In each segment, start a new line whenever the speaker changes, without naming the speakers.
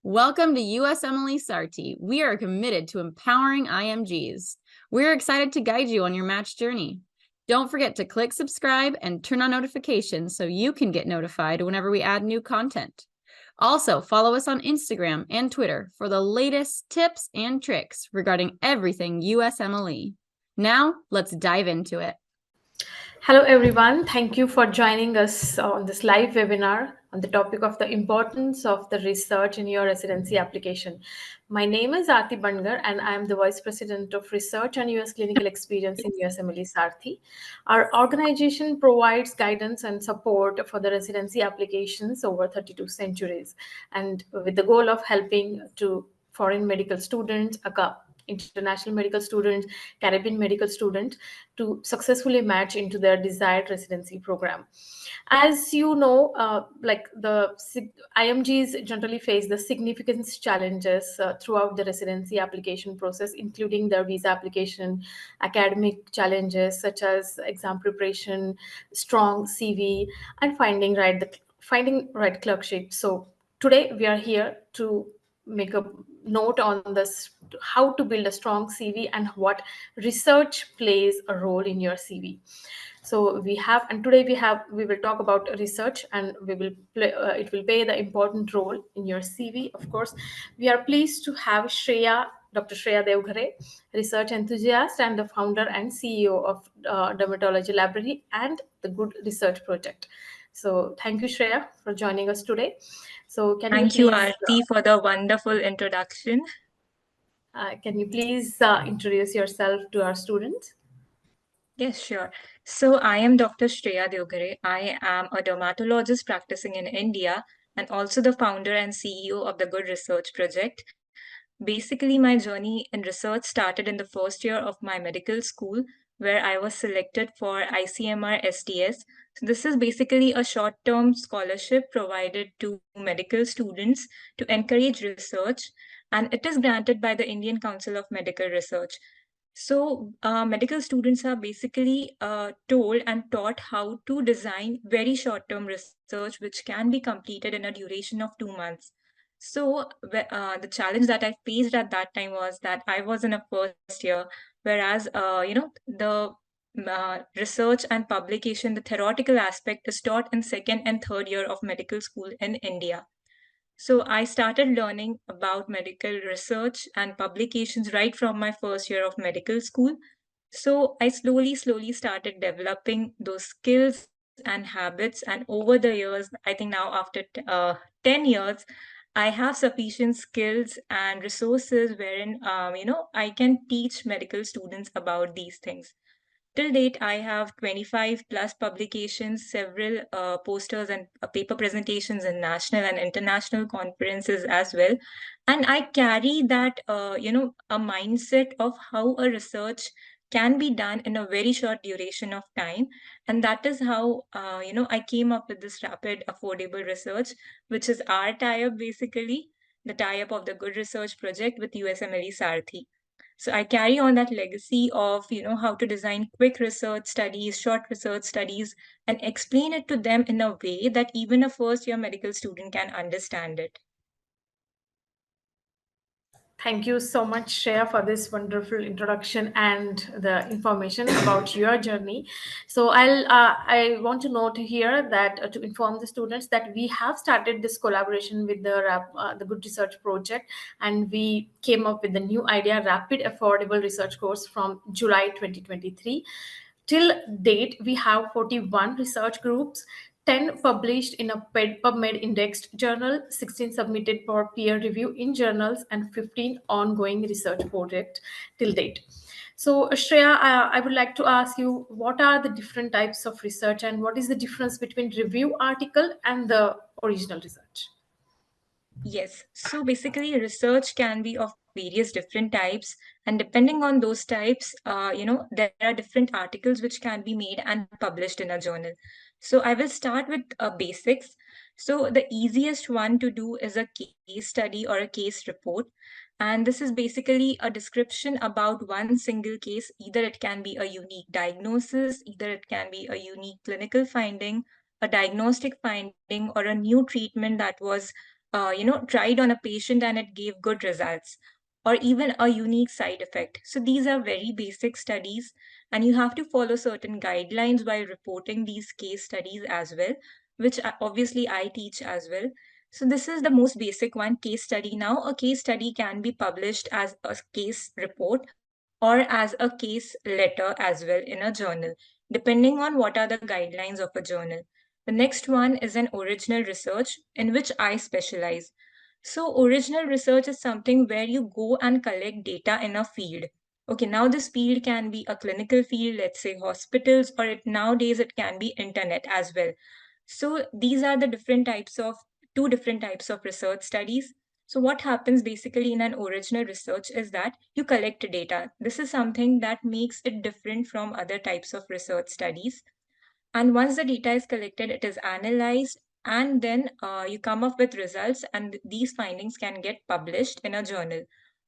Welcome to USMLE Sarthi. We are committed to empowering IMGs. We're excited to guide you on your match journey. Don't forget to click subscribe and turn on notifications so you can get notified whenever we add new content. Also, follow us on Instagram and Twitter for the latest tips and tricks regarding everything USMLE. Now, let's dive into it.
Hello everyone, thank you for joining us on this live webinar on the topic of the importance of the research in your residency application. My name is Aarti Bangar and I am the Vice President of Research and US Clinical Experience in USMLE Sarthi. Our organization provides guidance and support for the residency applications over 32 centuries, and with the goal of helping to foreign medical students, international medical students, Caribbean medical students to successfully match into their desired residency program. As you know, IMGs generally face the significant challenges throughout the residency application process, including their visa application, academic challenges such as exam preparation, strong CV, and finding right clerkship. So today we are here to make a note on this, how to build a strong CV and what research plays a role in your CV. So today we will talk about research, and it will play the important role in your CV. Of course, we are pleased to have Dr. Shreya Devghare, research enthusiast and the founder and CEO of Dermatology Library and the Good Research Project. So thank you, Shreya, for joining us today. So
Thank you, Aarti, for the wonderful introduction.
Can you please introduce yourself to our students?
Yes, sure. So I am Dr. Shreya Devghare. I am a dermatologist practicing in India and also the founder and CEO of the Good Research Project. Basically, my journey in research started in the first year of my medical school, where I was selected for ICMR STS. So this is basically a short-term scholarship provided to medical students to encourage research, and it is granted by the Indian Council of Medical Research. So medical students are basically told and taught how to design very short-term research, which can be completed in a duration of 2 months. So the challenge that I faced at that time was that I was in a first year, whereas the research and publication, the theoretical aspect is taught in second and third year of medical school in India. So I started learning about medical research and publications right from my first year of medical school. So I slowly started developing those skills and habits. And over the years, I think now after 10 years, I have sufficient skills and resources wherein, I can teach medical students about these things. Till date, I have 25 plus publications, several posters and paper presentations in national and international conferences as well. And I carry that, a mindset of how a research can be done in a very short duration of time. And that is how, I came up with this rapid, affordable research, which is our tie-up basically, the tie-up of the Good Research Project with USMLE Sarthi. So I carry on that legacy of, how to design quick research studies, short research studies, and explain it to them in a way that even a first-year medical student can understand it.
Thank you so much, Shreya, for this wonderful introduction and the information about your journey. So I want to note here that to inform the students that we have started this collaboration with the Good Research Project, and we came up with the new idea, Rapid Affordable Research Course from July 2023. Till date, we have 41 research groups, 10 published in a PubMed indexed journal, 16 submitted for peer review in journals, and 15 ongoing research projects till date. So, Shreya, I would like to ask you, what are the different types of research and what is the difference between review article and the original research?
Yes. So basically, research can be of various different types, and depending on those types, there are different articles which can be made and published in a journal. So I will start with basics. So the easiest one to do is a case study or a case report. And this is basically a description about one single case. Either it can be a unique diagnosis, either it can be a unique clinical finding, a diagnostic finding, or a new treatment that was tried on a patient and it gave good results, or even a unique side effect. So these are very basic studies, and you have to follow certain guidelines while reporting these case studies as well, which obviously I teach as well. So this is the most basic one, case study. Now, a case study can be published as a case report or as a case letter as well in a journal, depending on what are the guidelines of a journal. The next one is an original research in which I specialize. So original research is something where you go and collect data in a field. Okay, now this field can be a clinical field, let's say hospitals, or nowadays it can be internet as well. So these are the two different types of research studies. So what happens basically in an original research is that you collect data. This is something that makes it different from other types of research studies. And once the data is collected, it is analyzed, and then you come up with results, and these findings can get published in a journal.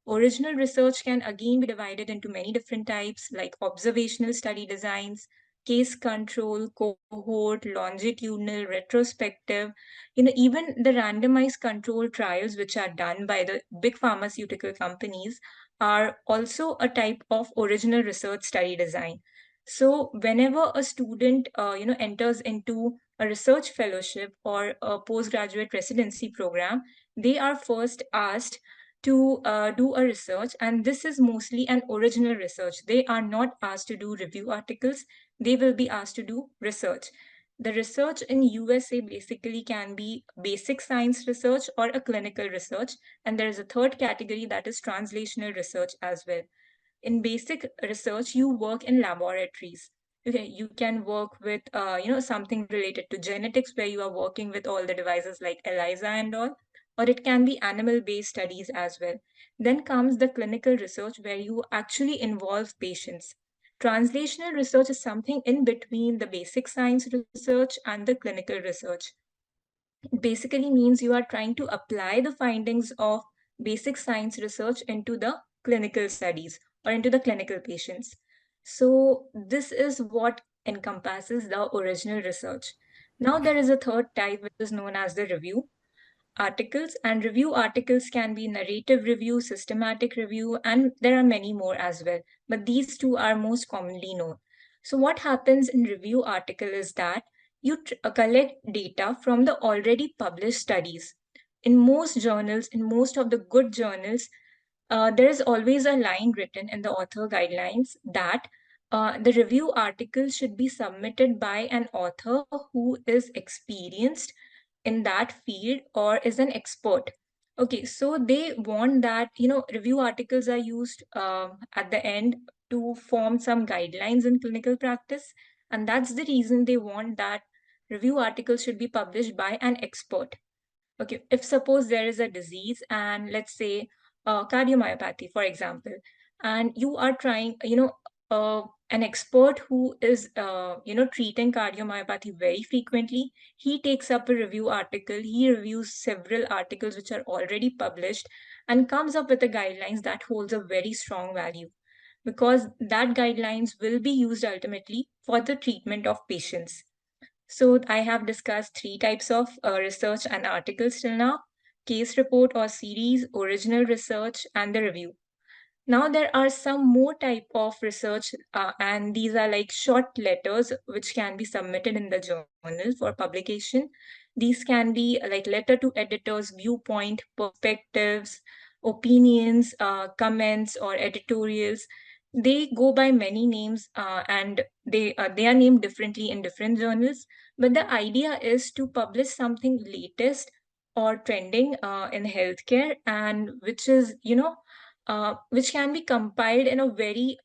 Original research can again be divided into many different types, like observational study designs, case control, cohort, longitudinal, retrospective, even the randomized control trials, which are done by the big pharmaceutical companies, are also a type of original research study design. So whenever a student enters into a research fellowship or a postgraduate residency program, they are first asked to do a research, and this is mostly an original research. They are not asked to do review articles. They will be asked to do research. The research in USA basically can be basic science research or a clinical research, and there is a third category that is translational research as well. In basic research, you work in laboratories. Okay, you can work with something related to genetics, where you are working with all the devices like ELISA and all, or it can be animal-based studies as well. Then comes the clinical research, where you actually involve patients. Translational research is something in between the basic science research and the clinical research. It basically means you are trying to apply the findings of basic science research into the clinical studies or into the clinical patients. So this is what encompasses the original research. Now there is a third type, which is known as the review articles, and review articles can be narrative review, systematic review, and there are many more as well, but these two are most commonly known. So what happens in review article is that you collect data from the already published studies. In most journals, in most of the good journals, there is always a line written in the author guidelines that the review article should be submitted by an author who is experienced in that field or is an expert. Okay, so they want that, review articles are used at the end to form some guidelines in clinical practice. And that's the reason they want that review articles should be published by an expert. Okay, if suppose there is a disease, and let's say cardiomyopathy, for example, and you are trying, an expert who is, treating cardiomyopathy very frequently, he takes up a review article, he reviews several articles which are already published and comes up with the guidelines that holds a very strong value, because that guidelines will be used ultimately for the treatment of patients. So I have discussed three types of research and articles till now: case report or series, original research, and the review. Now there are some more type of research, and these are like short letters which can be submitted in the journal for publication. These can be like letter to editors, viewpoint, perspectives, opinions, comments, or editorials. They go by many names, and they are named differently in different journals. But the idea is to publish something latest or trending in healthcare, and which is which can be compiled in a very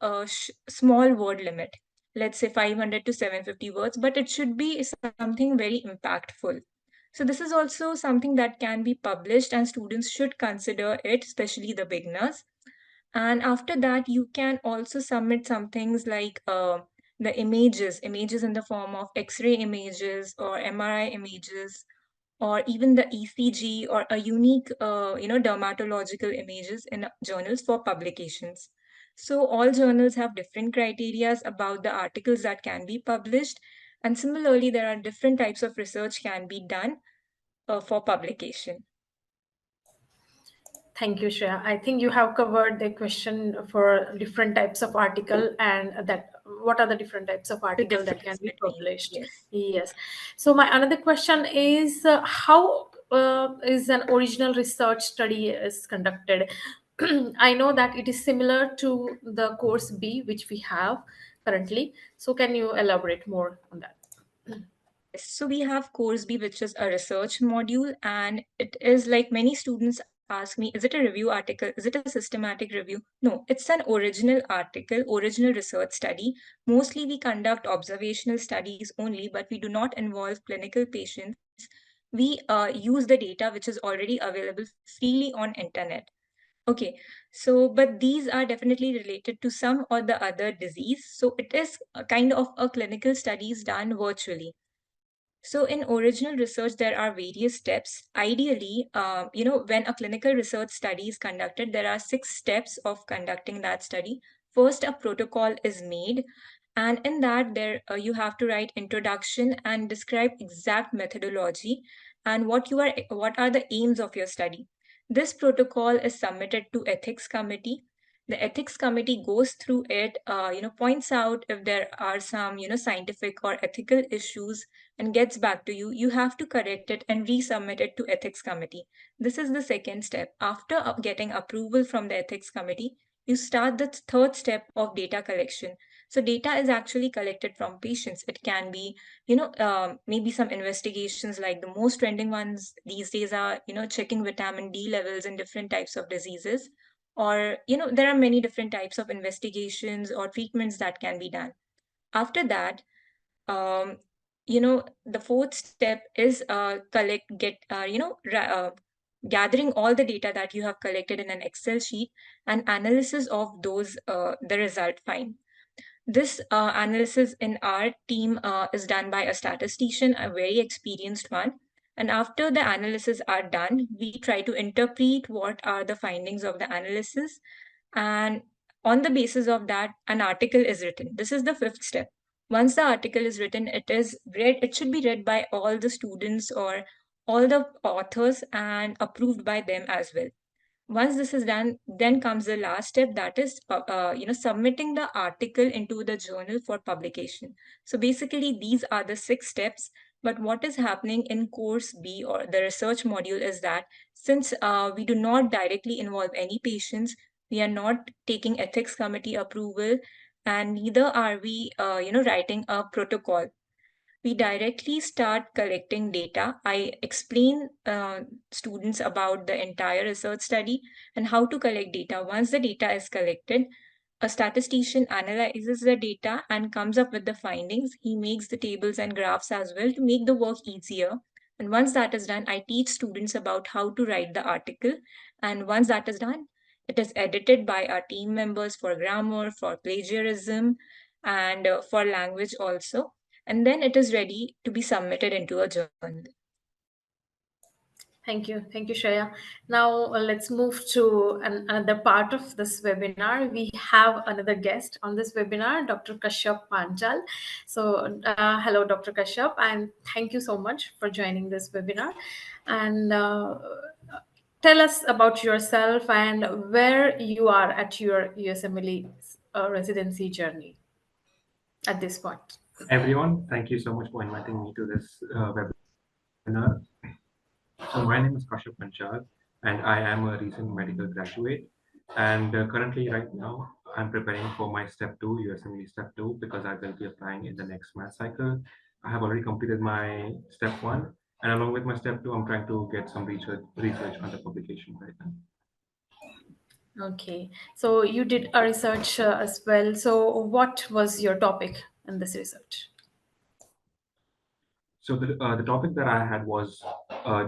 small word limit, let's say 500 to 750 words, but it should be something very impactful. So this is also something that can be published, and students should consider it, especially the beginners. And after that, you can also submit some things like the images in the form of X-ray images or MRI images, or even the ECG or a unique, dermatological images in journals for publications. So all journals have different criterias about the articles that can be published. And similarly, there are different types of research can be done for publication.
Thank you, Shreya. I think you have covered the question for different types of article and that what are the different types of
The
article that can
difference
be
between,
published.
yes.
Yes. So my another question is how is an original research study is conducted? I know that it is similar to the course B, which we have currently. So can you elaborate more on that?
Yes, so we have course B, which is a research module, and it is like many students ask me, is it a review article? Is it a systematic review? No, it's an original article, original research study. Mostly we conduct observational studies only, but we do not involve clinical patients. We use the data which is already available freely on internet. Okay, so but these are definitely related to some or the other disease. So it is a kind of a clinical studies done virtually. So in original research, there are various steps. Ideally, when a clinical research study is conducted, there are 6 steps of conducting that study. First, a protocol is made, and in that, you have to write introduction and describe exact methodology and what are the aims of your study. This protocol is submitted to ethics committee. The ethics committee goes through it, points out if there are some, scientific or ethical issues and gets back to you. You have to correct it and resubmit it to ethics committee. This is the second step. After getting approval from the ethics committee, you start the third step of data collection. So data is actually collected from patients. It can be, maybe some investigations, like the most trending ones these days are, checking vitamin D levels in different types of diseases. Or, there are many different types of investigations or treatments that can be done. After that, um, the fourth step is gathering all the data that you have collected in an Excel sheet and analysis of those, the result find. This analysis in our team is done by a statistician, a very experienced one. And after the analysis are done, we try to interpret what are the findings of the analysis. And on the basis of that, an article is written. This is the fifth step. Once the article is written, it should be read by all the students or all the authors and approved by them as well. Once this is done, then comes the last step, that is submitting the article into the journal for publication. So basically these are the 6 steps. But what is happening in course B or the research module is that since we do not directly involve any patients, we are not taking ethics committee approval, and neither are we writing a protocol. We directly start collecting data. I explain students about the entire research study and how to collect data. Once the data is collected, a statistician analyzes the data and comes up with the findings. He makes the tables and graphs as well to make the work easier. And once that is done, I teach students about how to write the article. And once that is done, it is edited by our team members for grammar, for plagiarism, and for language also. And then it is ready to be submitted into a journal.
Thank you, Shreya. Now let's move to another part of this webinar. We have another guest on this webinar, Dr. Kashyap Panchal. So hello, Dr. Kashyap, and thank you so much for joining this webinar. And tell us about yourself and where you are at your USMLE residency journey at this point.
Everyone, thank you so much for inviting me to this webinar. So my name is Kashyap Panchal, and I am a recent medical graduate. And currently, right now, I'm preparing for my Step 2, USMLE Step 2, because I will be applying in the next math cycle. I have already completed my Step 1, and along with my Step 2, I'm trying to get some research on the publication right now.
Okay, so you did a research as well. So what was your topic in this research?
So the topic that I had was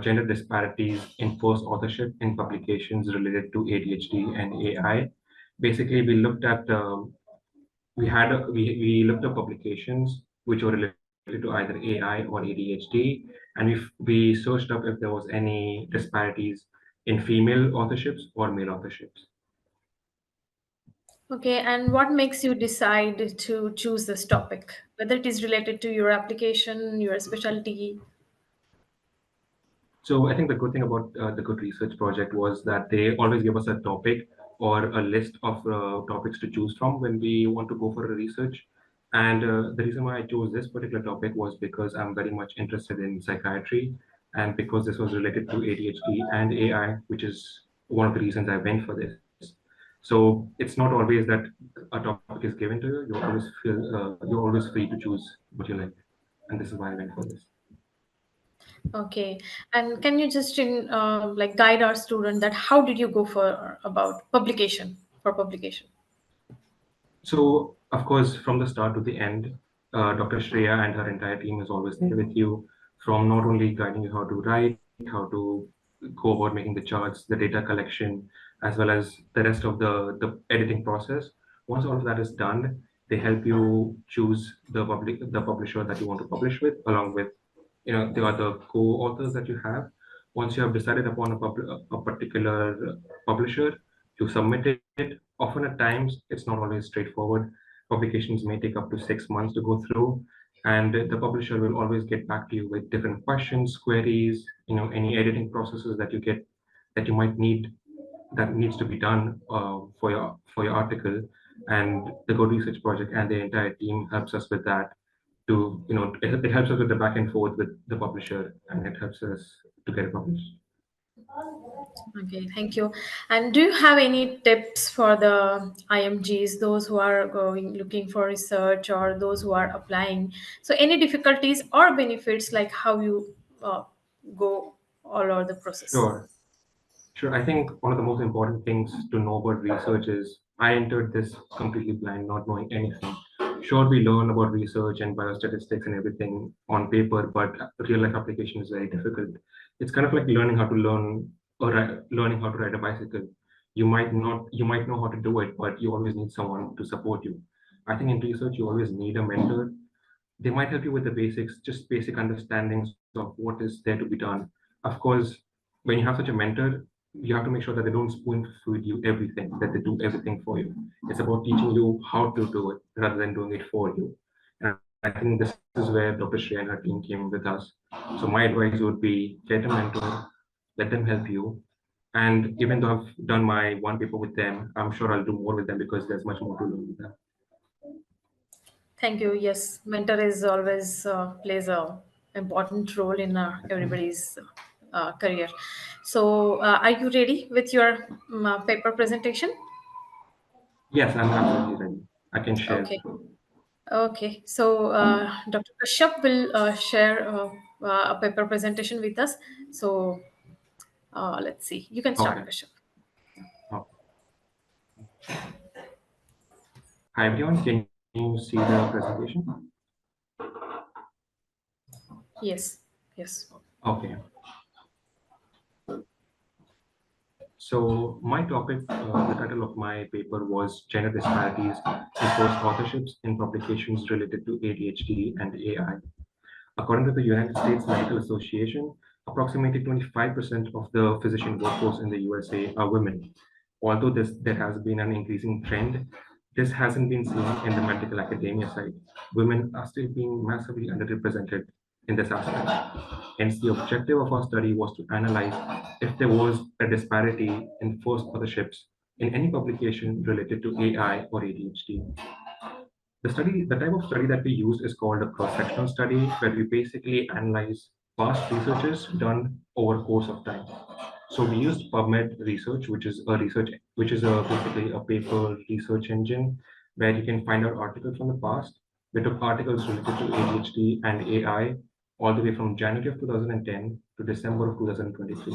gender disparities in first authorship in publications related to ADHD and AI. Basically, we looked at we looked at publications which were related to either AI or ADHD, and we searched up if there was any disparities in female authorships or male authorships.
Okay, and what makes you decide to choose this topic, whether it is related to your application, your specialty?
So I think the good thing about the Good Research Project was that they always give us a topic or a list of topics to choose from when we want to go for a research. And the reason why I chose this particular topic was because I'm very much interested in psychiatry, and because this was related to ADHD and AI, which is one of the reasons I went for this. So it's not always that a topic is given to you. You always feel you're always free to choose what you like, and this is why I went for this.
Okay, and can you just like guide our student that how did you go for about publication for publication?
So, of course, from the start to the end, Dr. Shreya and her entire team is always there with you, from not only guiding you how to write, how to go about making the charts, the data collection, as well as the rest of the editing process. Once all of that is done, they help you choose the publisher that you want to publish with, along with the other co-authors that you have. Once you have decided upon a particular publisher, you submit it. Often at times it's not always straightforward. Publications may take up to 6 months to go through, and the publisher will always get back to you with different questions, queries, any editing processes that you might need, that needs to be done for your article. And the Go Research Project and the entire team helps us with that. It helps us with the back and forth with the publisher, and it helps us to get it published.
Okay, thank you. And do you have any tips for the IMGs, those who are looking for research or those who are applying? So any difficulties or benefits, like how you go all over the process?
Sure. Sure. I think one of the most important things to know about research is I entered this completely blind, not knowing anything. Sure, we learn about research and biostatistics and everything on paper, but real life application is very difficult. It's kind of like learning how to learn or learning how to ride a bicycle. You might know how to do it, but you always need someone to support you. I think in research, you always need a mentor. They might help you with the basics, just basic understandings of what is there to be done. Of course, when you have such a mentor, you have to make sure that they don't spoon feed you everything, that they do everything for you. It's about teaching you how to do it rather than doing it for you. And I think this is where Dr. Shreya and her team came with us. So my advice would be get a mentor, let them help you. And even though I've done my one paper with them, I'm sure I'll do more with them because there's much more to learn with them.
Thank you. Yes, mentor is always plays a important role in everybody's career. So, are you ready with your paper presentation?
Yes, I'm absolutely ready. I can share.
Okay. Okay. So, Dr. Kashyap will share a paper presentation with us. So, let's see. You can start,
Okay.
Kashyap.
Oh. Hi everyone, can you see the presentation?
Yes. Yes.
Okay. So my topic, the title of my paper was Gender Disparities in Post Authorships in Publications Related to ADHD and AI. According to the United States Medical Association, approximately 25% of the physician workforce in the USA are women. Although there has been an increasing trend, this hasn't been seen in the medical academia side. Women are still being massively underrepresented in this aspect. Hence, the objective of our study was to analyze if there was a disparity in first authorships in any publication related to AI or ADHD. The type of study that we used is called a cross-sectional study, where we basically analyze past researches done over a course of time. So we used PubMed research, which is basically a paper research engine where you can find out articles from the past. We took articles related to ADHD and AI all the way from January of 2010 to December of 2023,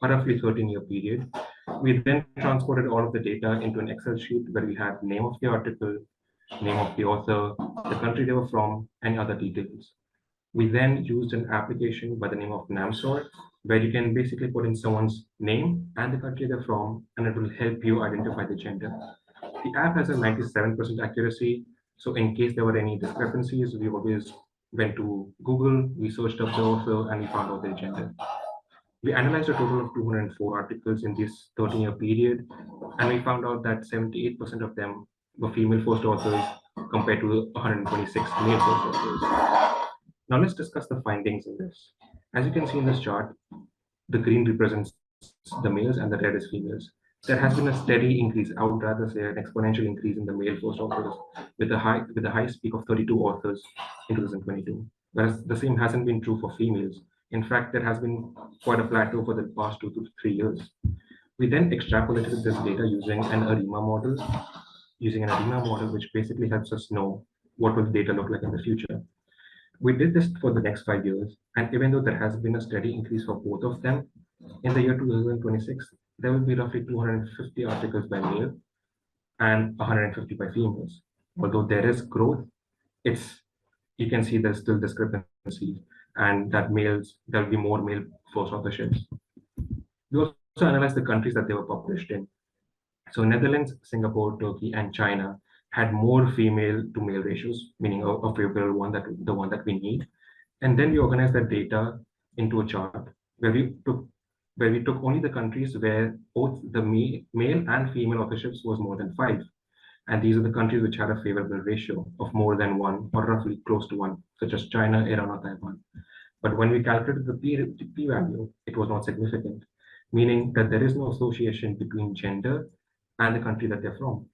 a roughly 13-year period. We then transported all of the data into an Excel sheet where we had name of the article, name of the author, the country they were from, and other details. We then used an application by the name of Namsor, where you can basically put in someone's name and the country they're from, and it will help you identify the gender. The app has a 97% accuracy, so in case there were any discrepancies, we always went to Google, we searched up the author, and we found out their gender. We analyzed a total of 204 articles in this 13-year period, and we found out that 78% of them were female first authors compared to 126 male first authors. Now let's discuss the findings in this. As you can see in this chart, the green represents the males and the red is females. There has been a steady increase, I would rather say an exponential increase in the male first authors with a highest peak of 32 authors in 2022. Whereas the same hasn't been true for females. In fact, there has been quite a plateau for the past 2 to 3 years. We then extrapolated this data using an ARIMA model, which basically helps us know what will the data look like in the future. We did this for the next 5 years, and even though there has been a steady increase for both of them, in the year 2026, there will be roughly 250 articles by male and 150 by females. Although there is growth, you can see there's still discrepancies, and that there will be more male first authorships. We also analyzed the countries that they were published in. So Netherlands, Singapore, Turkey, and China had more female to male ratios, meaning a favorable one, the one that we need. And then we organized that data into a chart where we took only the countries where both the male and female authorships was more than 5. And these are the countries which had a favorable ratio of more than 1 or roughly close to 1, such as China, Iran, or Taiwan. But when we calculated the p-value, it was not significant, meaning that there is no association between gender and the country that they're from.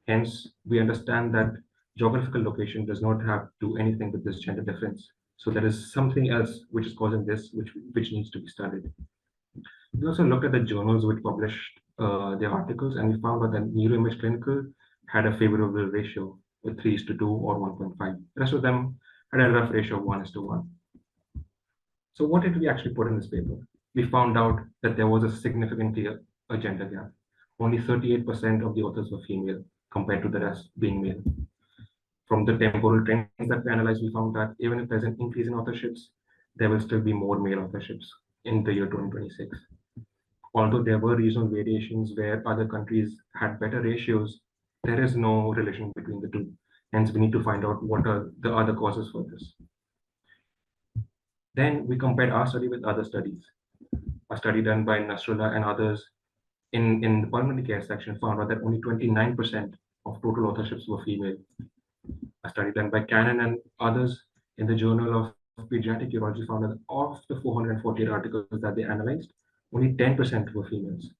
Hence, we understand that geographical location does not have to do anything with this gender difference. So there is something else which is causing this, which needs to be studied. We also looked at the journals which published their articles, and we found out that neuroimage clinical had a favorable ratio with 3:2 or 1.5. The rest of them had a rough ratio of 1:1. So what did we actually put in this paper? We found out that there was a significantly a gender gap. Only 38% of the authors were female compared to the rest being male. From the temporal trends that we analyzed, we found that even if there's an increase in authorships, there will still be more male authorships in the year 2026. Although there were regional variations where other countries had better ratios, there is no relation between the two. Hence, we need to find out what are the other causes for this. Then we compared our study with other studies. A study done by Nasrullah and others in the pulmonary care section found out that only 29% of total authorships were female. A study done by Cannon and others in the Journal of Pediatric Urology found that of the 448 articles that they analyzed, only 10% were females.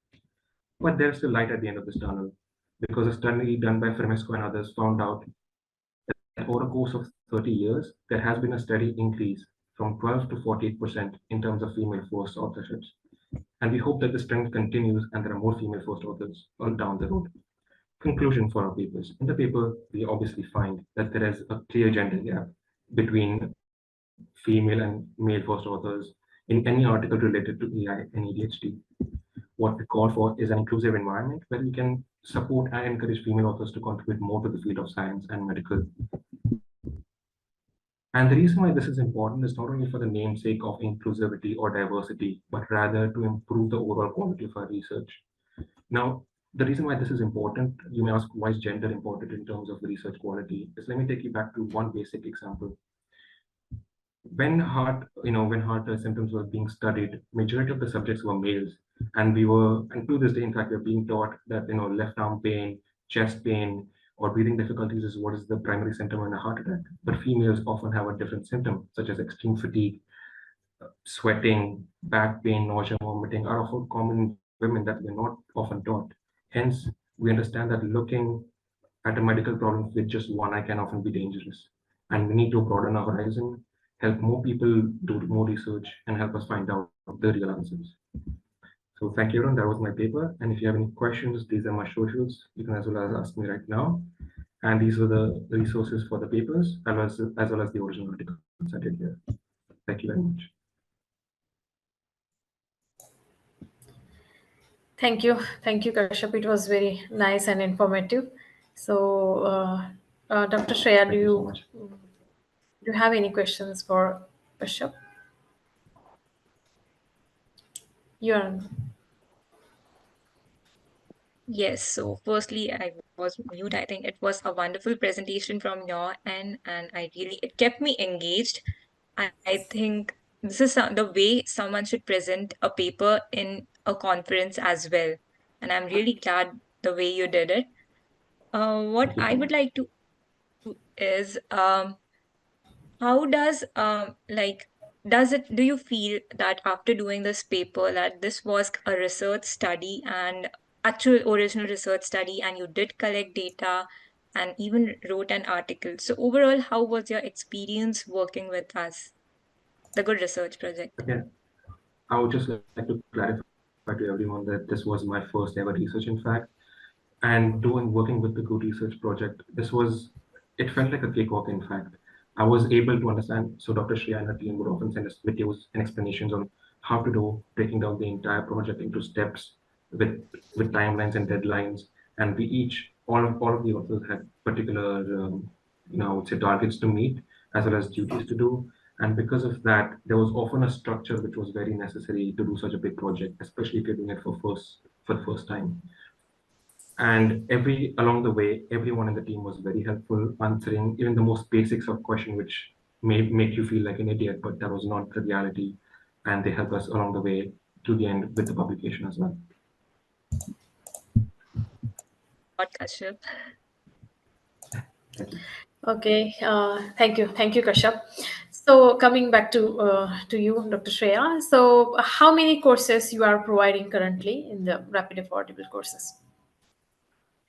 But there's still light at the end of this tunnel, because a study done by Fremesco and others found out that over a course of 30 years, there has been a steady increase from 12 to 48% in terms of female first authorships. And we hope that this trend continues and there are more female first authors all down the road. Conclusion for our papers. In the paper, we obviously find that there is a clear gender gap between female and male first authors in any article related to AI and ADHD. What we call for is an inclusive environment where we can support and encourage female authors to contribute more to the field of science and medical. And the reason why this is important is not only for the namesake of inclusivity or diversity, but rather to improve the overall quality of our research. Now, the reason why this is important, you may ask, why is gender important in terms of research quality? Is let me take you back to one basic example. When heart symptoms were being studied, majority of the subjects were males, and to this day, in fact, we're being taught that left arm pain, chest pain, or breathing difficulties is what is the primary symptom in a heart attack. But females often have a different symptom, such as extreme fatigue, sweating, back pain, nausea, vomiting are often common in women that we're not often taught. Hence, we understand that looking at a medical problem with just one eye can often be dangerous. And we need to broaden our horizon, help more people do more research, and help us find out the real answers. So thank you, everyone. That was my paper. And if you have any questions, these are my socials. You can as well as ask me right now. And these are the resources for the papers, as well as the original articles I did here. Thank you very much.
Thank you, Kashyap. It was very nice and informative. So, Dr. Shreya, do you have any questions for Kashyap? You are.
Yes, so firstly, I was mute. I think it was a wonderful presentation from your end, and it kept me engaged. I think this is the way someone should present a paper in a conference as well. And I'm really glad the way you did it. What I would like to do is how does do you feel that after doing this paper that this was a research study and actual original research study, and you did collect data and even wrote an article? So overall, how was your experience working with us, the Good Research Project?
Again, I would just like to clarify to everyone that this was my first ever research, in fact, and working with the Good Research Project, it felt like a cakewalk, in fact. I was able to understand, so Dr. Shreya and her team would often send us videos and explanations on how to do, breaking down the entire project into steps with timelines and deadlines. And all of the authors had particular, I would say targets to meet as well as duties to do. And because of that, there was often a structure which was very necessary to do such a big project, especially if you're doing it for the first time. And along the way, everyone in the team was very helpful, answering even the most basics of question, which may make you feel like an idiot, but that was not the reality. And they helped us along the way to the end with the publication as well.
Kashyap.
Thank you.
Okay, thank you, Kashyap. So coming back to you, Dr. Shreya. So how many courses you are providing currently in the rapid affordable courses?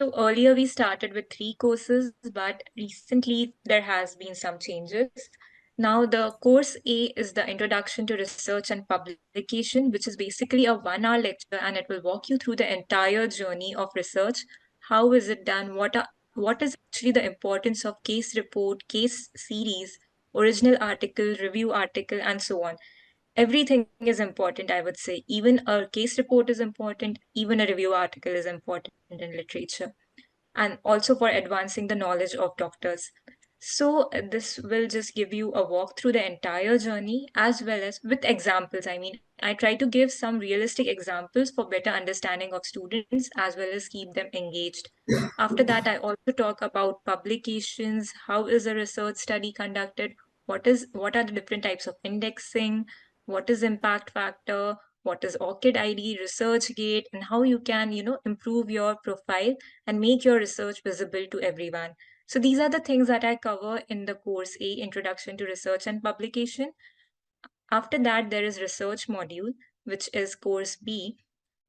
So earlier we started with 3 courses, but recently there has been some changes. Now the course A is the Introduction to Research and Publication, which is basically a 1-hour lecture, and it will walk you through the entire journey of research. How is it done? What is actually the importance of case report, case series, original article, review article, and so on. Everything is important, I would say. Even a case report is important, even a review article is important in literature, and also for advancing the knowledge of doctors. So this will just give you a walk through the entire journey as well as with examples. I mean, I try to give some realistic examples for better understanding of students as well as keep them engaged. After that, I also talk about publications, how is a research study conducted, what are the different types of indexing, what is impact factor, what is ORCID ID, ResearchGate, and how you can, improve your profile and make your research visible to everyone. So these are the things that I cover in the course A, Introduction to Research and Publication. After that, there is research module, which is course B.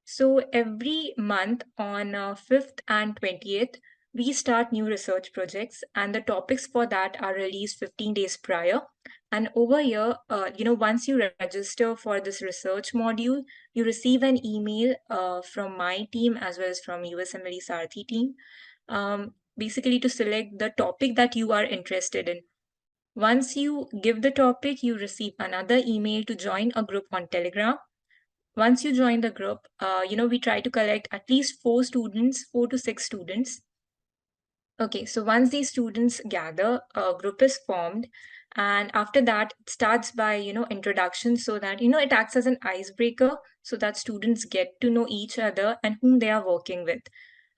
So every month on 5th and 20th, we start new research projects, and the topics for that are released 15 days prior. And over here, once you register for this research module, you receive an email from my team as well as from USMLE Sarthi team, basically to select the topic that you are interested in. Once you give the topic, you receive another email to join a group on Telegram. Once you join the group, we try to collect at least 4 to 6 students. Okay, so once these students gather, a group is formed, and after that, it starts by, introduction, so that, it acts as an icebreaker so that students get to know each other and whom they are working with.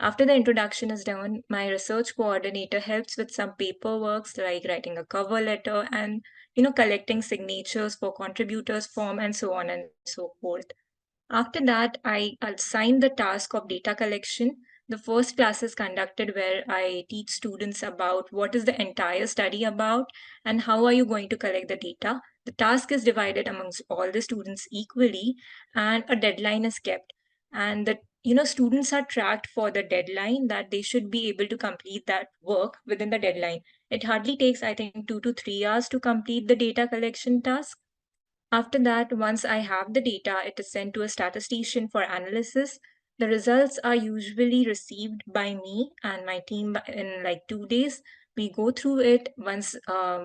After the introduction is done, my research coordinator helps with some paperwork like writing a cover letter and, collecting signatures for contributors form and so on and so forth. After that, I assign the task of data collection. The first class is conducted where I teach students about what is the entire study about and how are you going to collect the data. The task is divided amongst all the students equally, and a deadline is kept. And the students are tracked for the deadline, that they should be able to complete that work within the deadline. It hardly takes, I think, 2 to 3 hours to complete the data collection task. After that, once I have the data, it is sent to a statistician for analysis. The results are usually received by me and my team in like 2 days. We go through it. Once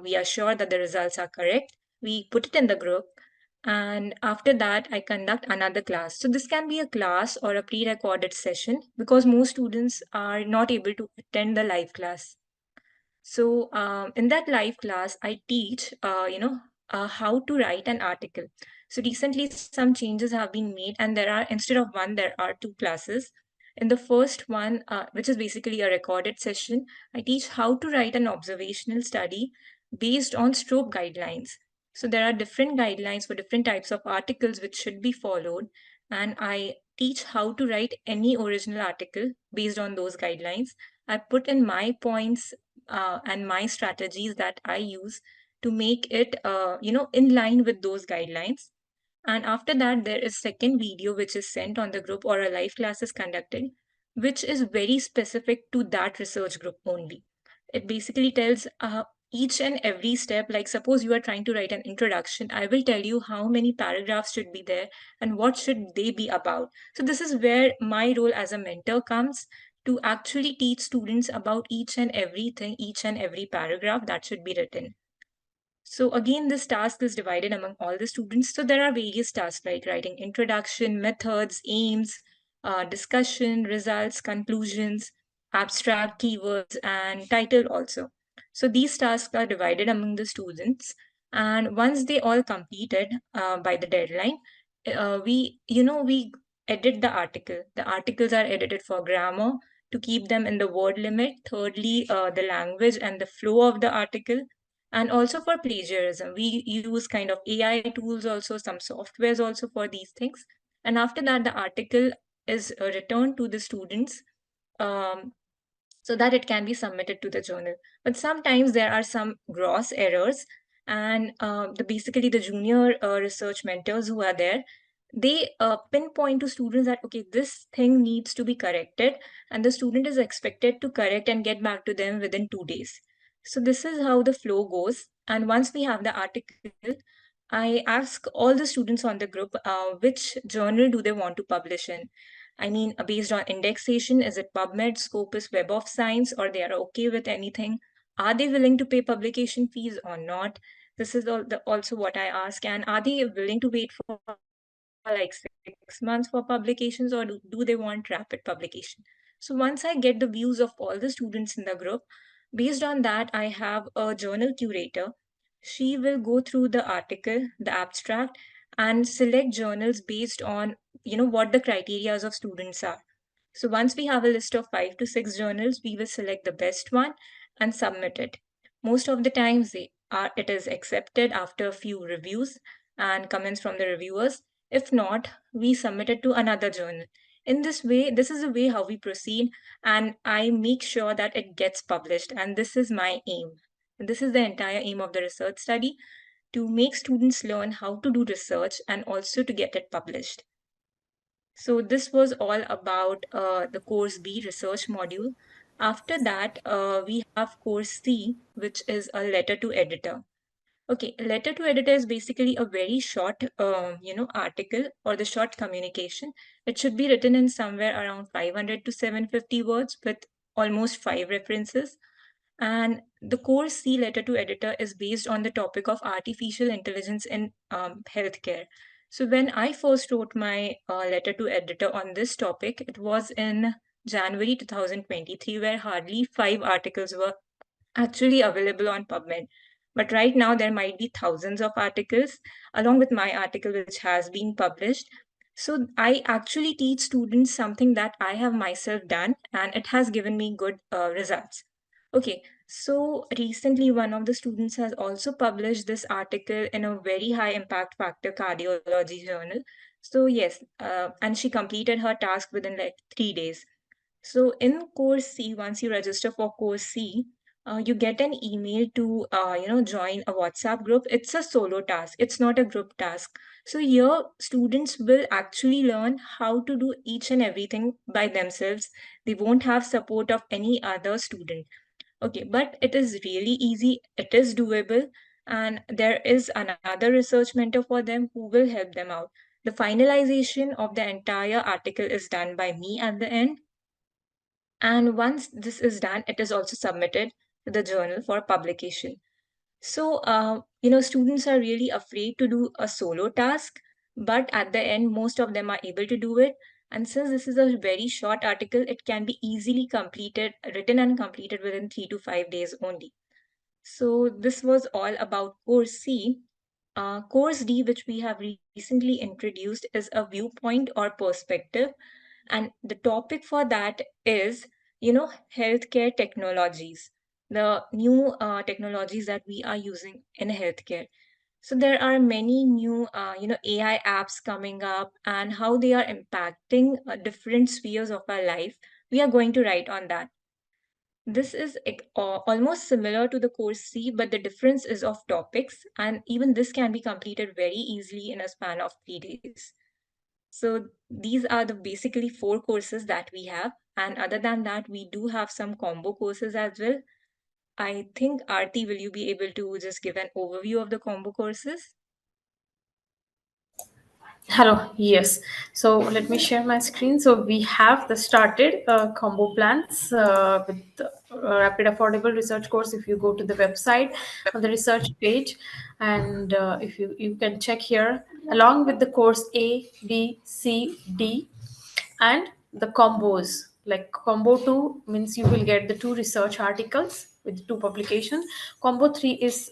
we are sure that the results are correct, we put it in the group. And after that, I conduct another class. So this can be a class or a pre-recorded session because most students are not able to attend the live class. So in that live class, I teach, how to write an article. So recently, some changes have been made, and instead of one, there are 2 classes. In the first one, which is basically a recorded session, I teach how to write an observational study based on STROPE guidelines. So there are different guidelines for different types of articles which should be followed, and I teach how to write any original article based on those guidelines. I put in my points and my strategies that I use to make it, in line with those guidelines. And after that, there is second video which is sent on the group, or a live class is conducted, which is very specific to that research group only. It basically tells each and every step. Like suppose you are trying to write an introduction, I will tell you how many paragraphs should be there and what should they be about. So this is where my role as a mentor comes, to actually teach students about each and everything, each and every paragraph that should be written. So again, this task is divided among all the students. So there are various tasks like writing introduction, methods, aims, discussion, results, conclusions, abstract, keywords, and title also. So these tasks are divided among the students. And once they all completed by the deadline, we edit the article. The articles are edited for grammar to keep them in the word limit. Thirdly, the language and the flow of the article, and also for plagiarism. We use kind of AI tools also, some softwares also for these things. And after that, the article is returned to the students, um, so that it can be submitted to the journal. But sometimes there are some gross errors, and basically the junior research mentors who are there, they pinpoint to students that, okay, this thing needs to be corrected, and the student is expected to correct and get back to them within 2 days. So this is how the flow goes. And once we have the article, I ask all the students on the group which journal do they want to publish in. I mean, based on indexation, is it PubMed, Scopus, Web of Science, or they are okay with anything? Are they willing to pay publication fees or not? This is also what I ask. And are they willing to wait for like 6 months for publications, or do they want rapid publication? So once I get the views of all the students in the group, based on that, I have a journal curator. She will go through the article, the abstract, and select journals based on what the criterias of students are. So once we have a list of 5 to 6 journals, we will select the best one and submit it. Most of the times it is accepted after a few reviews and comments from the reviewers. If not, we submit it to another journal. In this way, this is the way how we proceed, and I make sure that it gets published. And this is my aim. This is the entire aim of the research study, to make students learn how to do research and also to get it published. So this was all about the course B, research module. After that, we have course C, which is a letter to editor. Okay, letter to editor is basically a very short, article, or the short communication. It should be written in somewhere around 500 to 750 words with almost 5 references. And the course C, letter to editor, is based on the topic of artificial intelligence in healthcare. So when I first wrote my letter to editor on this topic, it was in January 2023, where hardly 5 articles were actually available on PubMed. But right now, there might be thousands of articles, along with my article, which has been published. So I actually teach students something that I have myself done, and it has given me good results. Okay, so recently, one of the students has also published this article in a very high impact factor cardiology journal. So yes, and she completed her task within like 3 days. So in course C, once you register for course C, you get an email to join a WhatsApp group. It's a solo task. It's not a group task. So here students will actually learn how to do each and everything by themselves. They won't have support of any other student. Okay, but it is really easy. It is doable, and there is another research mentor for them who will help them out. The finalization of the entire article is done by me at the end. And once this is done, it is also submitted to the journal for publication. So, students are really afraid to do a solo task, but at the end, most of them are able to do it. And since this is a very short article, it can be easily completed, written and completed within 3 to 5 days only. So this was all about course C. Course D, which we have recently introduced, is a viewpoint or perspective. And the topic for that is, healthcare technologies, the new technologies that we are using in healthcare. So there are many new, AI apps coming up, and how they are impacting different spheres of our life. We are going to write on that. This is almost similar to the course C, but the difference is of topics, and even this can be completed very easily in a span of 3 days. So these are the basically 4 courses that we have, and other than that, we do have some combo courses as well. I think Aarti, will you be able to just give an overview of the combo courses?
Hello, yes. So let me share my screen. So we have the started combo plans with rapid affordable research course. If you go to the website on the research page, and if you can check here along with the course A, B, C, D, and the combos, like combo 2 means you will get the 2 research articles with 2 publication. Combo 3 is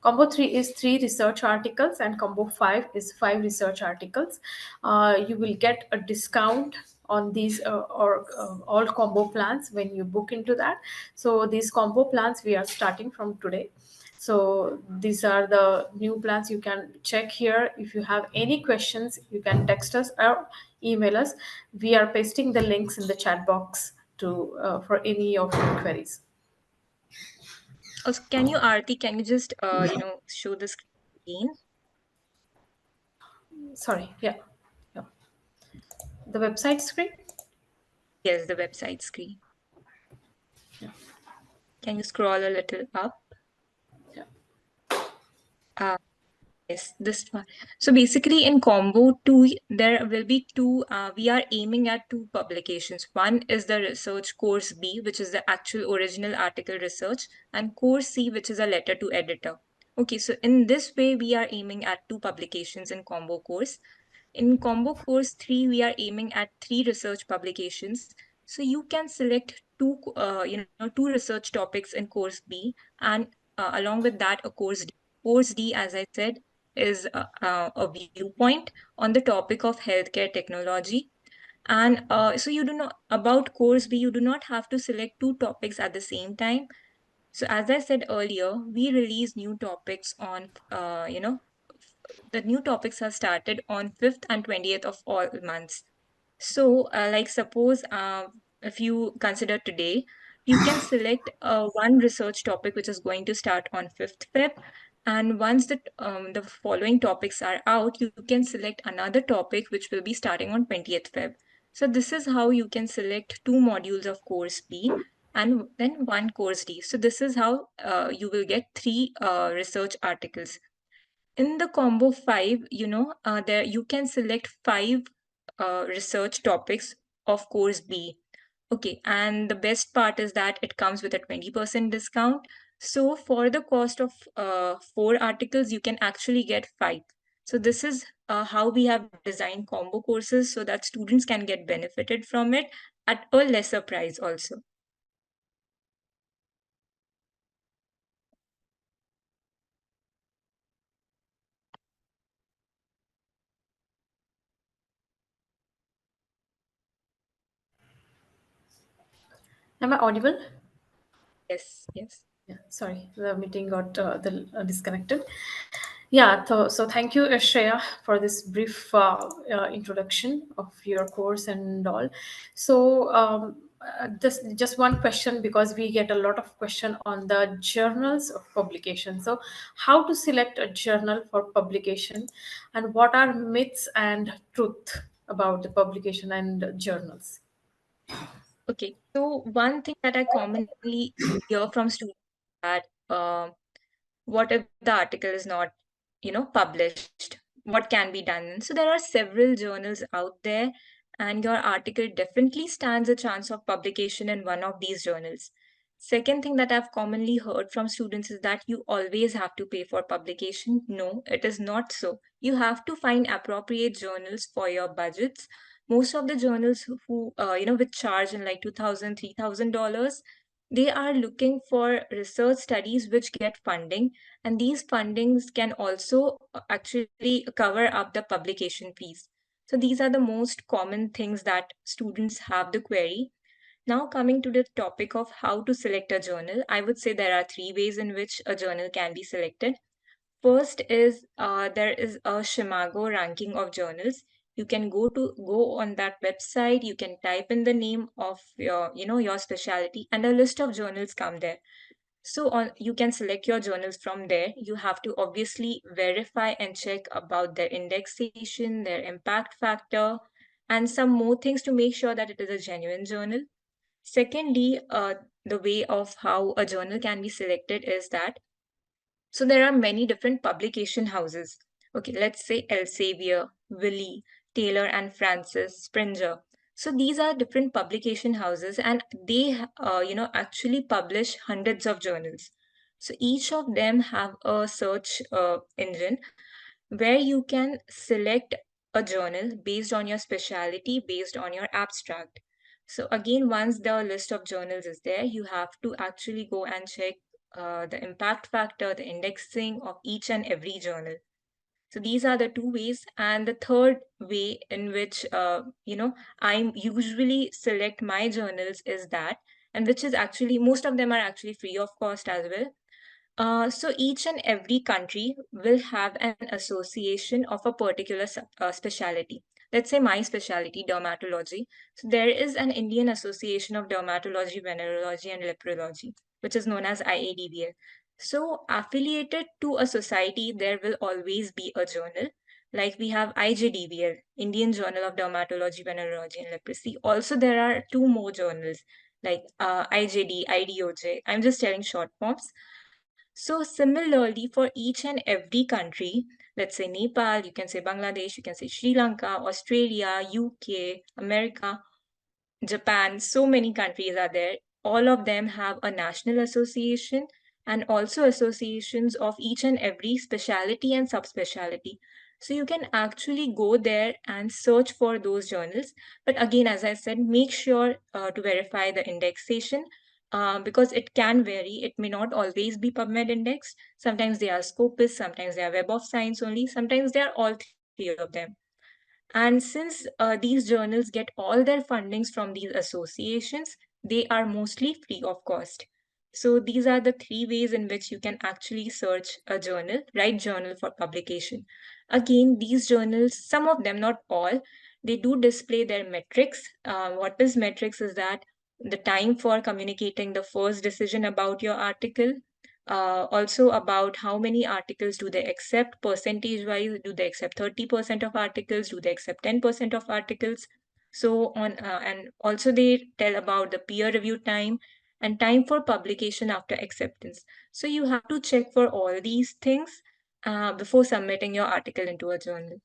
combo 3 is 3 research articles, and combo 5 is 5 research articles. You will get a discount on these or all combo plans when you book into that. So these combo plans we are starting from today. So these are the new plans. You can check here. If you have any questions, you can text us or email us. We are pasting the links in the chat box to for any of your queries.
Also, can you, Aarti, can you just show the screen?
Sorry, yeah. The website screen.
Yes, the website screen.
Yeah.
Can you scroll a little up?
Yeah.
Yes, this one. So basically in combo 2, there will be 2, we are aiming at 2 publications. One is the research course B, which is the actual original article research, and course C, which is a letter to editor. Okay, so in this way, we are aiming at 2 publications in combo course. In combo course 3, we are aiming at 3 research publications. So you can select 2, 2 research topics in course B, and along with that, a course D. Course D, as I said, is a viewpoint on the topic of healthcare technology. And so you do not, about course B, you do not have to select 2 topics at the same time. So as I said earlier, we release new topics on, the new topics are started on 5th and 20th of all months. So like suppose if you consider today, you can select one research topic which is going to start on 5th Feb. And once the following topics are out, you can select another topic which will be starting on 20th Feb. So this is how you can select 2 modules of course B and then 1 course D. So this is how you will get 3 research articles. In the combo 5, there you can select 5 research topics of course B. Okay, and the best part is that it comes with a 20% discount. So for the cost of 4 articles, you can actually get 5. So this is how we have designed combo courses so that students can get benefited from it at a lesser price also.
Am I audible?
Yes, yes.
Yeah, sorry, the meeting got disconnected. Yeah, so thank you, Shreya, for this brief introduction of your course and all. So just one question, because we get a lot of question on the journals of publication. So how to select a journal for publication, and what are myths and truth about the publication and journals?
Okay, so one thing that I commonly hear from students that what if the article is not, published? What can be done? So there are several journals out there, and your article definitely stands a chance of publication in one of these journals. Second thing that I've commonly heard from students is that you always have to pay for publication. No, it is not so. You have to find appropriate journals for your budgets. Most of the journals who, which charge in like $2,000, $3,000, they are looking for research studies which get funding, and these fundings can also actually cover up the publication fees. So these are the most common things that students have the query. Now coming to the topic of how to select a journal, I would say there are 3 ways in which a journal can be selected. First is there is a Shimago ranking of journals. you can go on that website, you can type in the name of your specialty, and a list of journals come there. So you can select your journals from there. You have to obviously verify and check about their indexation, their impact factor, and some more things to make sure that it is a genuine journal. Secondly, the way of how a journal can be selected is that, so there are many different publication houses. Okay, let's say Elsevier, Wiley, Taylor and Francis, Springer. So these are different publication houses, and they, actually publish hundreds of journals. So each of them have a search engine where you can select a journal based on your specialty, based on your abstract. So again, once the list of journals is there, you have to actually go and check the impact factor, the indexing of each and every journal. So these are the two ways. And the third way in which, I usually select my journals is that, and which is actually, most of them are actually free of cost as well. So each and every country will have an association of a particular specialty. Let's say my specialty, dermatology. So there is an Indian Association of Dermatology, Venerology, and Leprology, which is known as IADVL. So affiliated to a society, there will always be a journal. Like we have IJDVL, Indian Journal of Dermatology, Venerology, and Leprosy. Also, there are two more journals like IJD, IDOJ. I'm just telling short forms. So similarly, for each and every country, let's say Nepal, you can say Bangladesh, you can say Sri Lanka, Australia, UK, America, Japan, so many countries are there. All of them have a national association and also associations of each and every specialty and subspecialty. So you can actually go there and search for those journals. But again, as I said, make sure to verify the indexation because it can vary. It may not always be PubMed indexed. Sometimes they are Scopus, sometimes they are Web of Science only, sometimes they are all three of them. And since these journals get all their fundings from these associations, they are mostly free of cost. So these are the three ways in which you can actually search a journal, right journal for publication. Again, these journals, some of them, not all, they do display their metrics. What is metrics is that the time for communicating the first decision about your article, also about how many articles do they accept percentage wise. Do they accept 30% of articles? Do they accept 10% of articles? So on, and also they tell about the peer review time and time for publication after acceptance. So you have to check for all these things before submitting your article into a journal.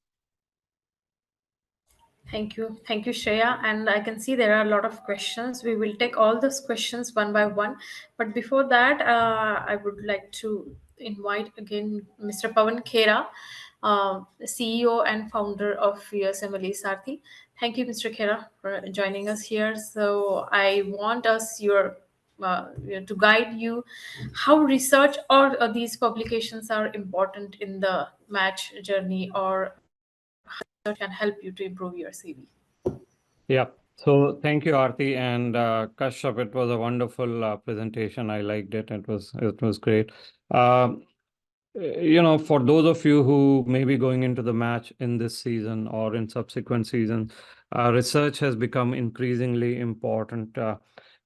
Thank you, Shreya. And I can see there are a lot of questions. We will take all those questions one by one. But before that, I would like to invite again Mr. Pawan Khera, CEO and founder of USMLE Sarthi. Thank you, Mr. Khera, for joining us here. So I want to guide you how research or these publications are important in the match journey, or how can help you to improve your CV.
Yeah. So thank you, Aarti and Kashyap. It was a wonderful presentation. I liked it. It was great. For those of you who may be going into the match in this season or in subsequent seasons, research has become increasingly important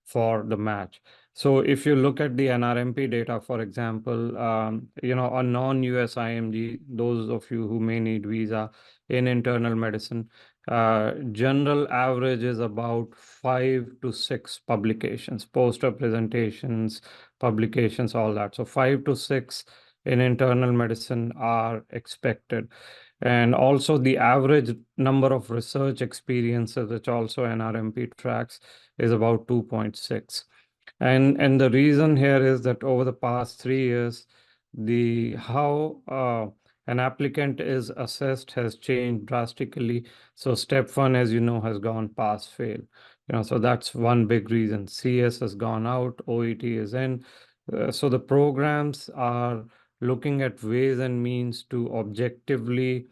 for the match. So if you look at the NRMP data, for example, a non-US IMG, those of you who may need visa in internal medicine, general average is about 5 to 6 publications, poster presentations, publications, all that. So 5 to 6 in internal medicine are expected. And also the average number of research experiences, which also NRMP tracks, is about 2.6. And the reason here is that over the past 3 years, how an applicant is assessed has changed drastically. So step 1, as you know, has gone pass fail. So that's one big reason. CS has gone out, OET is in. So the programs are looking at ways and means to objectively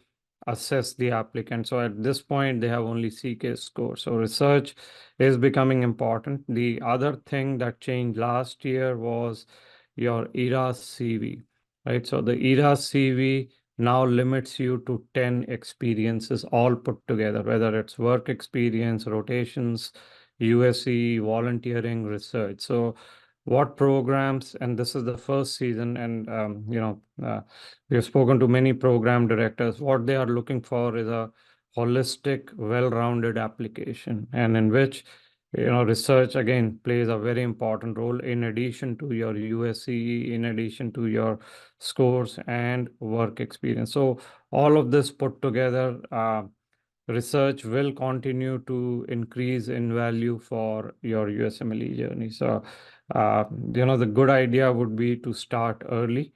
assess the applicant. So at this point, they have only CK score. So research is becoming important. The other thing that changed last year was your ERAS CV, right? So the ERAS CV now limits you to 10 experiences all put together, whether it's work experience, rotations, USE, volunteering, research. So what programs, and this is the first season, and we have spoken to many program directors, what they are looking for is a holistic, well-rounded application, and in which research again plays a very important role in addition to your USCE, in addition to your scores and work experience. So all of this put together, research will continue to increase in value for your USMLE journey. So, the good idea would be to start early.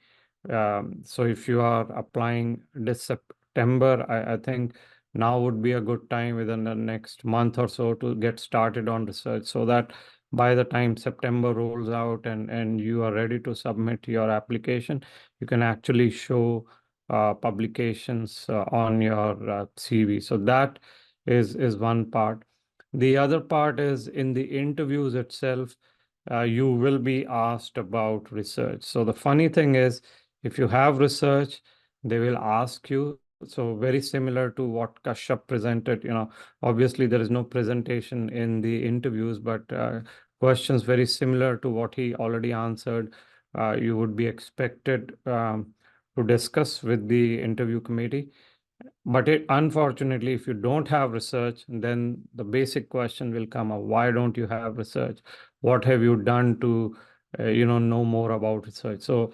So if you are applying this September, I think now would be a good time within the next month or so to get started on research, so that by the time September rolls out and you are ready to submit your application, you can actually show publications on your CV. So that is one part. The other part is in the interviews itself, you will be asked about research. So the funny thing is, if you have research, they will ask you. So very similar to what Kashyap presented, obviously there is no presentation in the interviews, but questions very similar to what he already answered, you would be expected to discuss with the interview committee. But unfortunately, if you don't have research, then the basic question will come up: why don't you have research? What have you done to, know more about research? So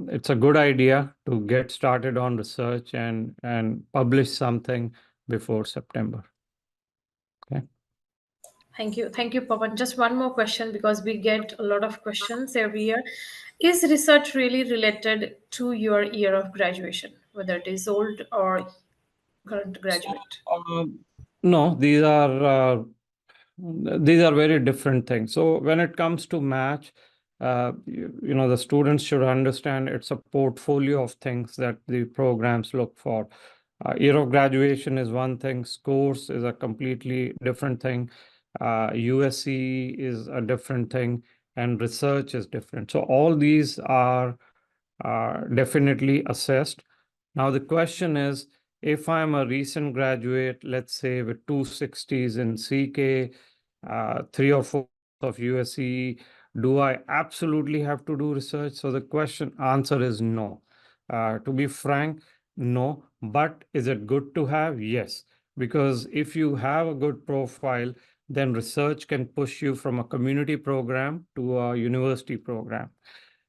it's a good idea to get started on research and publish something before September. Okay.
Thank you. Thank you, Pawan. Just one more question, because we get a lot of questions every year. Is research really related to your year of graduation, whether it is old or current graduate?
No, these are very different things. So when it comes to match, the students should understand it's a portfolio of things that the programs look for. Year of graduation is one thing, scores is a completely different thing, USC is a different thing, and research is different. So all these are definitely assessed. Now the question is, if I'm a recent graduate, let's say with 260s in CK, 3 or 4 of USC, do I absolutely have to do research? So the answer is no. To be frank, no. But is it good to have? Yes. Because if you have a good profile, then research can push you from a community program to a university program.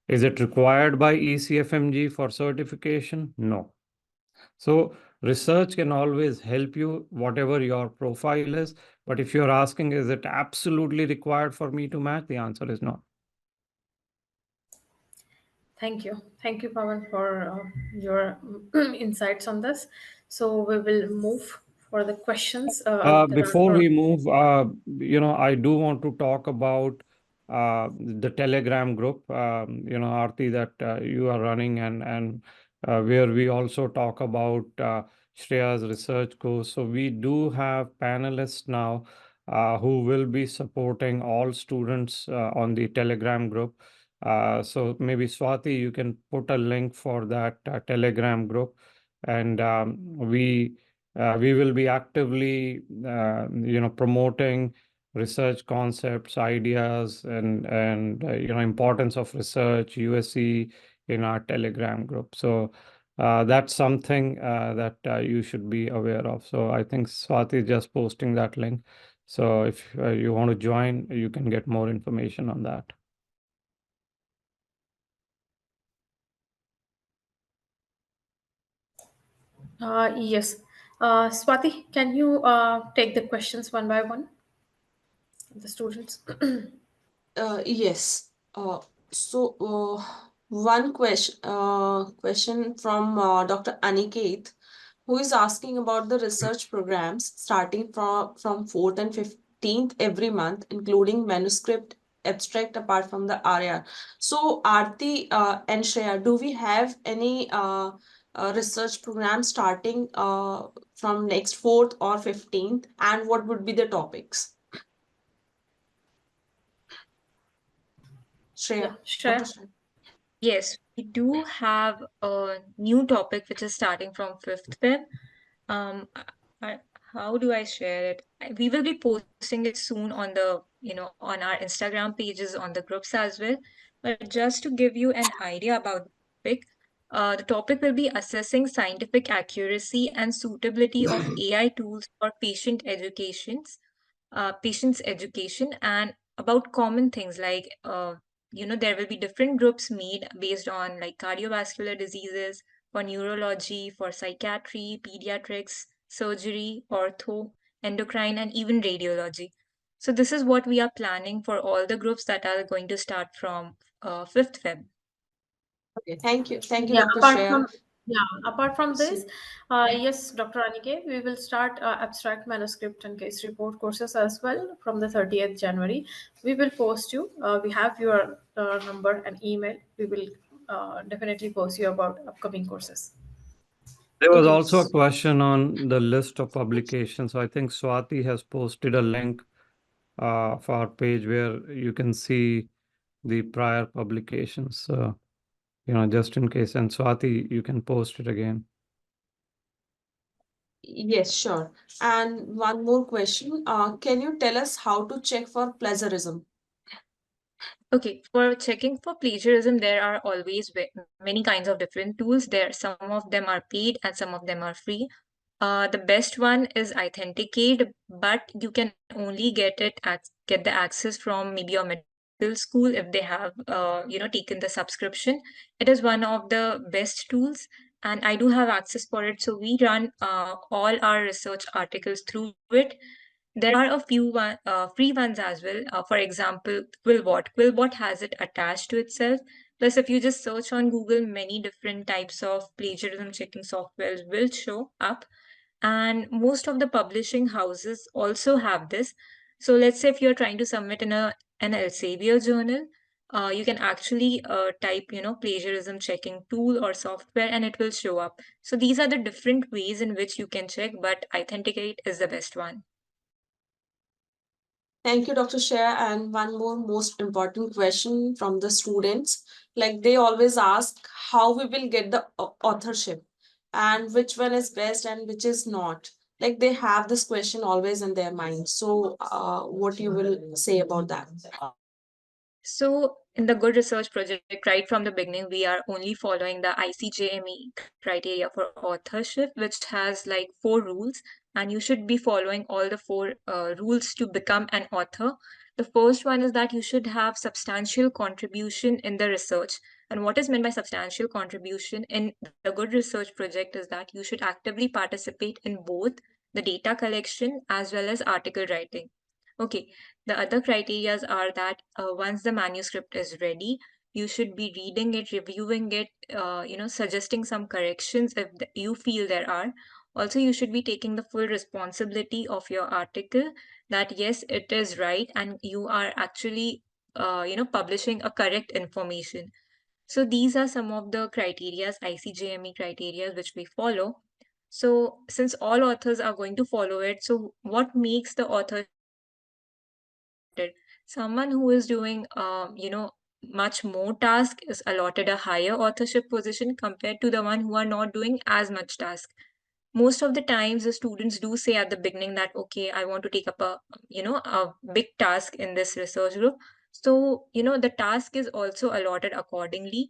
Is it required by ECFMG for certification? No. So research can always help you, whatever your profile is. But if you're asking, is it absolutely required for me to match? The answer is no.
Thank you. Thank you, Pawan, for your insights on this. So we will move for the questions.
Before we move, I do want to talk about the Telegram group, Aarti, that you are running, and where we also talk about Shreya's research course. So we do have panelists now who will be supporting all students on the Telegram group. So maybe Swati, you can put a link for that Telegram group, and we will be actively, promoting research concepts, ideas, and importance of research, USC in our Telegram group. So that's something that you should be aware of. So I think Swati is just posting that link. So if you want to join, you can get more information on that.
Yes. Swati, can you take the questions one by one? The students.
Yes. One question from Dr. Aniket, who is asking about the research programs starting from 4th and 15th every month, including manuscript, abstract, apart from the RAR. So Aarti and Shreya, do we have any research program starting from next 4th or 15th, and what would be the topics? Shreya.
Yeah, Shreya.
Dr. Shreya.
Yes, we do have a new topic which is starting from 5th Feb. Um, I- how do I share it? We will be posting it soon on the, on our Instagram pages, on the groups as well. But just to give you an idea about the topic will be assessing scientific accuracy and suitability of AI tools for patients' education, and about common things like there will be different groups made based on like cardiovascular diseases, for neurology, for psychiatry, pediatrics, surgery, ortho, endocrine, and even radiology. So this is what we are planning for all the groups that are going to start from 5th Feb.
Okay, thank you. Thank you,
Yeah,
Dr.
apart
Shreya.
from apart from this,
So-
yes, Dr. Anike, we will start abstract manuscript and case report courses as well from the 30th January. We will post you. We have your number and email. We will definitely post you about upcoming courses.
There was
Okay.
also a question on the list of publications. So I think Swati has posted a link for our page where you can see the prior publications, just in case. And Swati, you can post it again.
Yes, sure. And one more question. Can you tell us how to check for plagiarism?
Okay, for checking for plagiarism, there are always many kinds of different tools. Some of them are paid and some of them are free. The best one is Authenticate, but you can only get the access from maybe your medical school if they have taken the subscription. It is one of the best tools, and I do have access for it. So we run all our research articles through it. There are a few free ones as well. For example, Quillbot. Quillbot has it attached to itself. Plus, if you just search on Google, many different types of plagiarism checking softwares will show up. And most of the publishing houses also have this. So let's say if you're trying to submit in an Elsevier journal, you can actually type, plagiarism checking tool or software, and it will show up. So these are the different ways in which you can check, but Authenticate is the best one.
Thank you, Dr. Shreya. And one more most important question from the students. Like they always ask how we will get the authorship and which one is best and which is not. Like they have this question always in their mind. So what you will say about that?
So in the Good Research Project, right from the beginning, we are only following the ICJME criteria for authorship, which has like 4 rules, and you should be following all the 4 rules to become an author. The first one is that you should have substantial contribution in the research. And what is meant by substantial contribution in the Good Research Project is that you should actively participate in both the data collection as well as article writing. Okay, the other criterias are that once the manuscript is ready, you should be reading it, reviewing it, suggesting some corrections if you feel there are. Also, you should be taking the full responsibility of your article that yes, it is right, and you are actually, publishing a correct information. So these are some of the criterias, ICJME criteria, which we follow. So since all authors are going to follow it, so what makes the author someone who is doing much more task is allotted a higher authorship position compared to the one who are not doing as much task. Most of the times the students do say at the beginning that okay, I want to take up a big task in this research group. So the task is also allotted accordingly.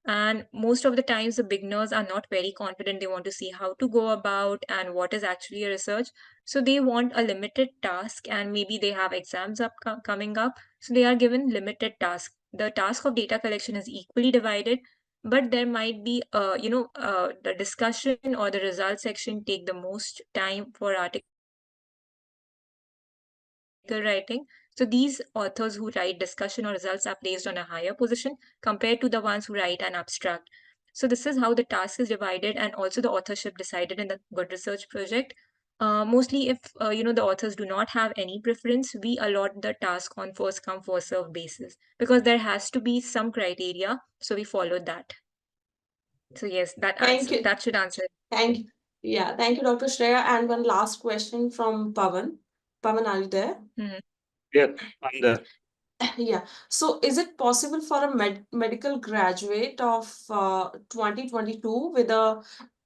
And most of the times the beginners are not very confident. They want to see how to go about and what is actually a research. So they want a limited task, and maybe they have exams coming up. So they are given limited task. The task of data collection is equally divided, but there might be, the discussion or the result section take the most time for article writing. So these authors who write discussion or results are placed on a higher position compared to the ones who write an abstract. So this is how the task is divided, and also the authorship decided in the Good Research Project. Mostly if the authors do not have any preference, we allot the task on first come first serve basis, because there has to be some criteria, so we follow that. So yes,
Thank you.
that should answer.
Thank you, Dr. Shreya. And one last question from Pavan. Pavan, are you there?
Mhm.
Yeah, I'm there.
Yeah. So is it possible for a medical graduate of 2022 with a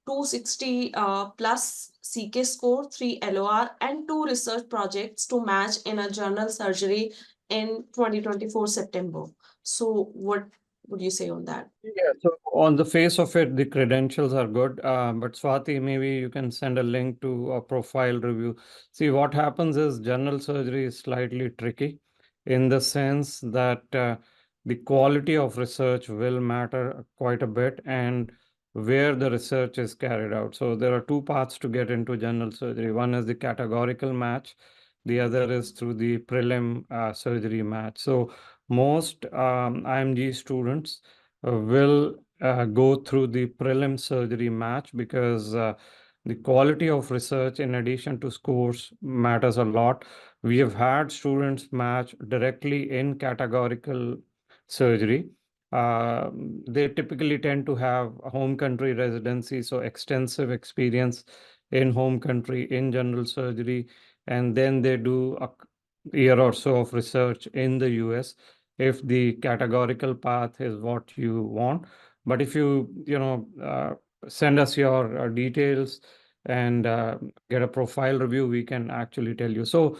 260 plus CK score, 3 LOR, and 2 research projects to match in a general surgery in 2024 September? So what would you say on that?
Yeah, so on the face of it, the credentials are good. But Swati, maybe you can send a link to a profile review. See, what happens is general surgery is slightly tricky in the sense that the quality of research will matter quite a bit and where the research is carried out. So there are two paths to get into general surgery. One is the categorical match, the other is through the prelim surgery match. So most IMG students will go through the prelim surgery match because the quality of research in addition to scores matters a lot. We have had students match directly in categorical surgery. They typically tend to have a home country residency, so extensive experience in home country in general surgery, and then they do a year or so of research in the US if the categorical path is what you want. But if you send us your details and get a profile review, we can actually tell you. So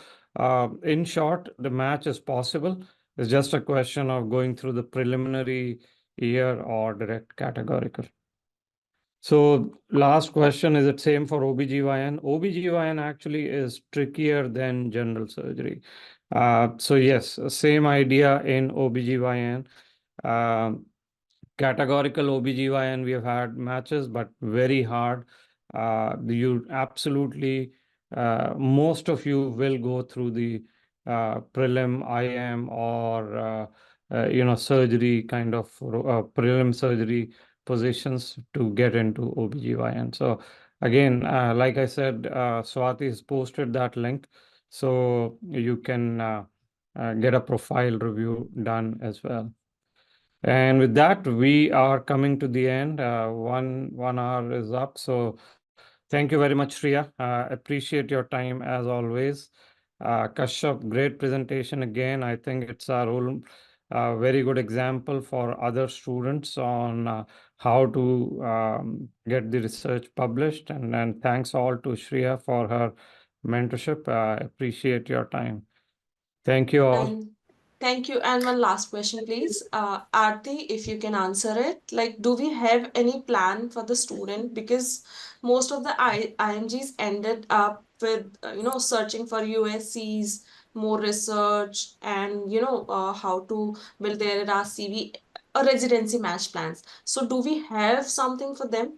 in short, the match is possible. It's just a question of going through the preliminary year or direct categorical. So last question, is it same for OBGYN? OBGYN actually is trickier than general surgery. So yes, same idea in OBGYN. Categorical OBGYN, we have had matches, but very hard. You absolutely, most of you will go through the prelim IM or surgery kind of prelim surgery positions to get into OBGYN. So again, like I said, Swati has posted that link, so you can get a profile review done as well. And with that, we are coming to the end. One hour is up. So thank you very much, Shreya. Appreciate your time as always. Kashyap, great presentation again. I think it's a role, very good example for other students on how to get the research published. And thanks all to Shreya for her mentorship. Appreciate your time. Thank you all.
And thank you. And one last question, please. Aarti, if you can answer it, like, do we have any plan for the student? Because most of the IMGs ended up with, searching for USCs, more research, and, how to build their CV, a residency match plans. So do we have something for them?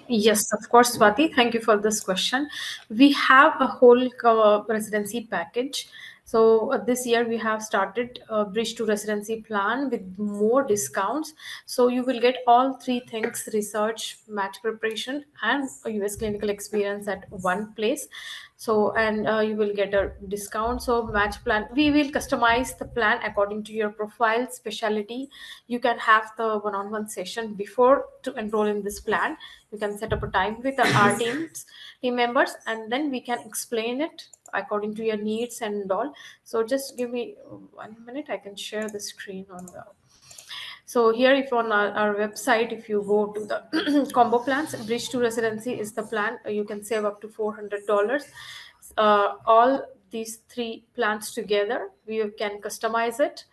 Yes, of course, Swati. Thank you for this question. We have a whole residency package. So this year we have started a bridge to residency plan with more discounts. So you will get all three things: research, match preparation, and a US clinical experience at one place. So and you will get a discount. So match plan, we will customize the plan according to your profile, specialty. You can have the one-on-one session before to enroll in this plan. You can set up a time with our team members, and then we can explain it according to your needs and all. So just give me 1 minute, I can share the screen on the. So here, if on our website, if you go to the combo plans, bridge to residency is the plan. You can save up to $400. All these three plans together, we can customize it.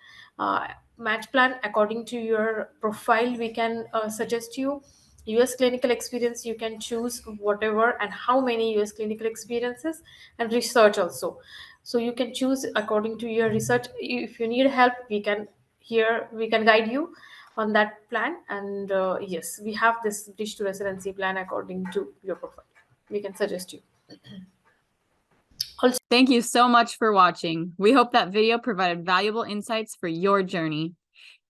Match plan according to your profile, we can suggest you US clinical experience. You can choose whatever and how many US clinical experiences, and research also. So you can choose according to your research. If you need help, we can guide you on that plan. And yes, we have this bridge to residency plan according to your profile. We can suggest you.
Thank you so much for watching. We hope that video provided valuable insights for your journey.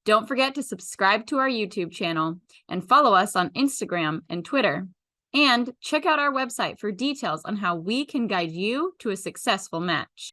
Don't forget to subscribe to our YouTube channel and follow us on Instagram and Twitter. And check out our website for details on how we can guide you to a successful match.